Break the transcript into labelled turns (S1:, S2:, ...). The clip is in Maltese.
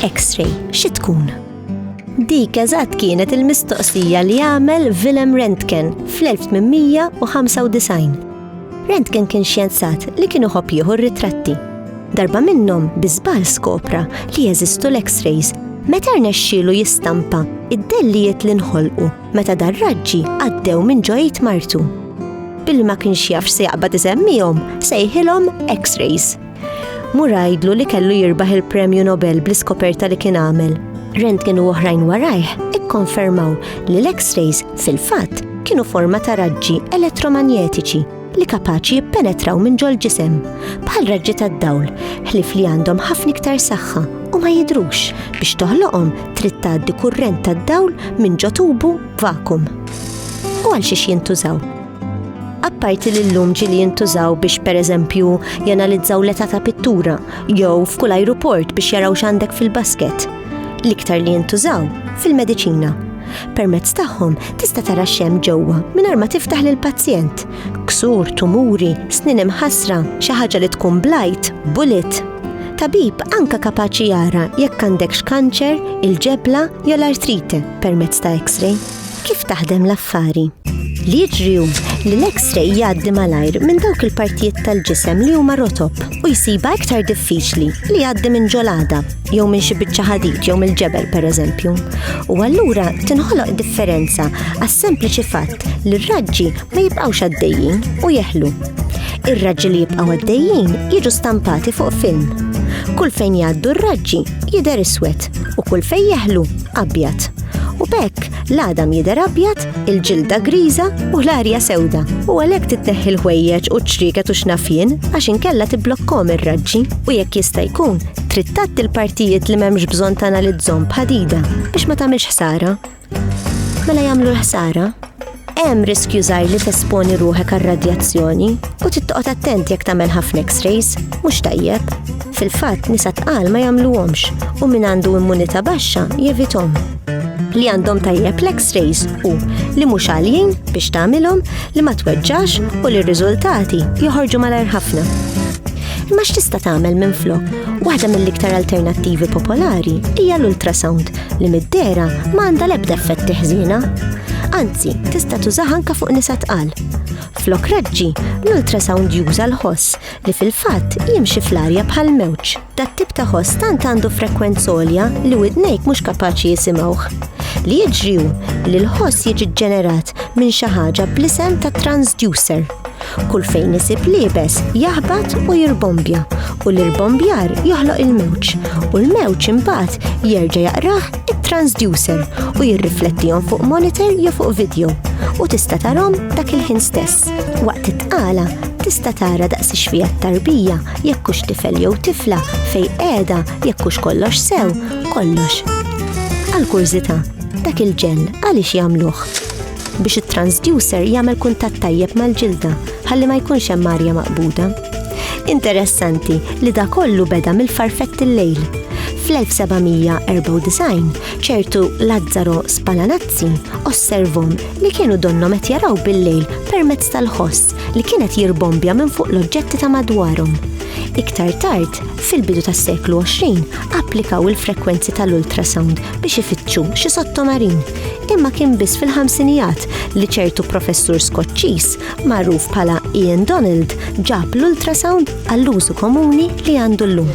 S1: X-ray xi tkun? Dik eżatt kienet il-mistoqsija li għamel Wilhelm Röntgen fl-1895. Röntgen kien xjenzat li kienu ħobb jieħu ritratti. Darba minnhom biżbal skopra li jeżistu l-X-rays meta rnexxielu jistampa id-dellijiet li nħolqu meta dar-raġġi għaddew minn ġo jitmartu. Billi ma kienx jaf se jaqbad isemmihom sejħilhom X-rays. Murajdlu li kellu jirbaħ il-Premju Nobel bl-iskoperta li kien għamel. Röntgen u oħrajn warajh ikkonfermaw li l-X-rays fil-fatt kienu forma ta' raġġi elettromagnetiċi li kapaċi jippenetraw minn ġol ġisem bħal raġġi tad-dawl ħlief li għandhom ħafna iktar saħħa u ma jidrux biex toħloqhom trid tgħaddi kurrent tad-dawl minn ġo tubu vakum. U għal xiex jintużaw? Apparti l-lum ġili jintużaw biex pereżempju janalizzaw l-età ta' pittura jew f'kull ajruport biex jaraw x'għandek fil-basket. L-iktar li jintużaw fil-mediċina. Permezz tagħhom tista' tara x'hemm ġewwa mingħajr ma tiftaħ lill-pazjent. Ksur, tumuri, snien imħassra, xi ħaġa li tkun blajt, bulit. Tabib anke kapaċi jara jekk għandekx kanċer, il-ġebla jew l-artrite permezz ta' X-ray. Kif taħdem l-affari? Li jiġriju li l-X-ray jgħaddi malajr minn dawk il-partijiet tal-ġisem li huma rotob u jsiba iktar diffiċli li jgħaddi minn ġolada jew minn xi biċċa ħadid jew mill-ġebel pereżempju. U allura tinħoloq differenza għas-sempliċi fatt li r-raġġi ma jibqgħux għaddejjin u jeħlu. Ir-raġġi li jibqgħu għaddejjin jiġu stampati fuq film. Kull fejn jgħaddu r-raġġi jidher iswed u kull fejn jeħlu abjad. U bekk l-għadam jidher abjad, il-ġilda griża u l-arja sewda. U għalhekk titneħħi l-ħwejjeġ u ċriket u xnafien għax inkella tibblokkhom ir-raġġi u jekk jista' jkun trid tgħaddi l-partijiet li m'hemmx bżonn tanalizzhom b'ħadida biex ma tagħmilx ħsara. Mela jagħmlu l-ħsara? Hemm riskju żgħir li tesponi ruħek għar-radjazzjoni u tittoqgħod attent jekk tagħmel ħafna X-rays, mhux tajjeb. Fil-fatt nisa tqal ma jagħmluhomx u min għandu immunità baxxa jevithom. Li għandhom tajjeb l-X-rays u li mhux għaljin biex tagħmilhom li ma tweġġax u li r-riżultati joħorġu malajr ħafna. Imma x'tista' tagħmel minflok? Waħda mill-iktar alternattivi popolari hija l-ultrasound li mid-dera ma għandha l-ebda effetti ħżiena. Anzi, tista' tużaha anke fuq nisa tqal. Flok raġġi, l-ultrasound juża l-ħoss li fil-fatt jimxi fl-arja bħal mewġ. Dat-tip ta' ħoss tant għandu frekwenza għolja li widnejk mhux kapaċi jisimgħuh. Li jiġriju li l-ħoss jiġi ġenerat minn xi ħaġa bl-isem ta' transducer. Kull fejn isib liebes jaħbad u jirbombja u l-irbombjar joħloq il-mewġ u l-mewġ imbagħad jerġa' jaqrah it-transducer u jirriflettihom fuq monitor jew fuq video u tista' tarahom dak il-ħin stess. Waqt it-tqala tista' tara daqs ix-xfija t-tarbija jekk hux tifel jew tifla fejn qiegħda jekk hux kollox sew, kollox. Għall-kurżità, dak il-ġell għaliex jagħmluh? Biex it-transducer jagħmel kuntatt tajjeb mal-ġilda ħalli ma jkunx hemm arja maqbuda. Interessanti li da kollu beda mill-farfett il-lejl. Fl-1794 ċertu Lazzaro Spallanzani osservom li kienu donnom qed jaraw bil-lejl permezz tal-ħoss li kienet jirbombja minn fuq l-oġġetti ta' madwarhom. Iktar tard, fil-bidu tas-seklu 20, applikaw il-frekwenzi tal-ultrasound biex ifittxu xi sottomarin. Imma kien biss fil-ħamsinijat li ċertu professur Skoċċiż magħruf bħala Ian Donald ġab l-ultrasound għall-użu komuni li għandu llum.